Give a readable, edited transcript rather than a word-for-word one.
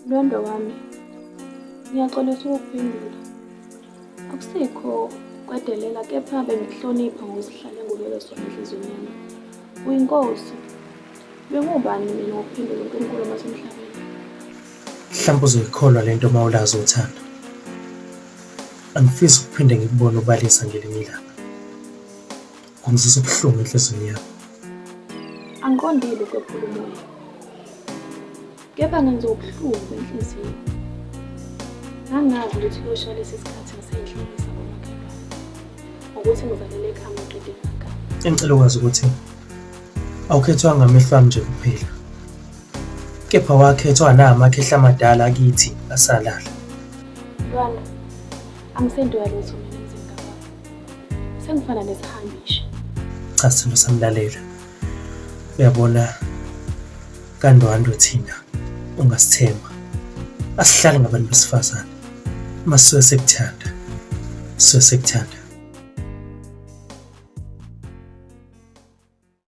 Lwendo wami, ngiyaxolisa ukukuphendula. Akusikho kwedelela, kepha bengikuhlonipha ngokusihlale ngibeke sona enhliziyweni yami. Uyinkosi. Bengubani mina ngokuphendula uNkulunkulu wasemhlabeni? Mhlawumbe uzoyikholwa lento uma ulazi uthando. Angifisi ukuphinde ngikubone ubalisa ngelinye ilanga. Kungizwisa ubuhlungu enhliziyweni yami. Angiqondile ukwephula umoya. Kepha ngenza ubuhlungu benhliziyo. Ngangazi ukuthi kuyosha lesi sikhathi ngiseyinhlekisa komakhelwane. Ukuthi ngizalele ekhaya ngiqede ngaka. Engicela ukwazi ukuthi awukhethwanga amehlo ami nje kuphela, kepha wakhethwa namakhehla amadala akithi asalala. Mntwana, angisendoya lutho mina emzini kababa. Sengifana nesihambi nje. Cha sithando sami, lalela. Uyabona kandwandwe thina ungasithemba. Asihlale ngabantu besifazane. Masuke sekuthanda. Suke sekuthanda.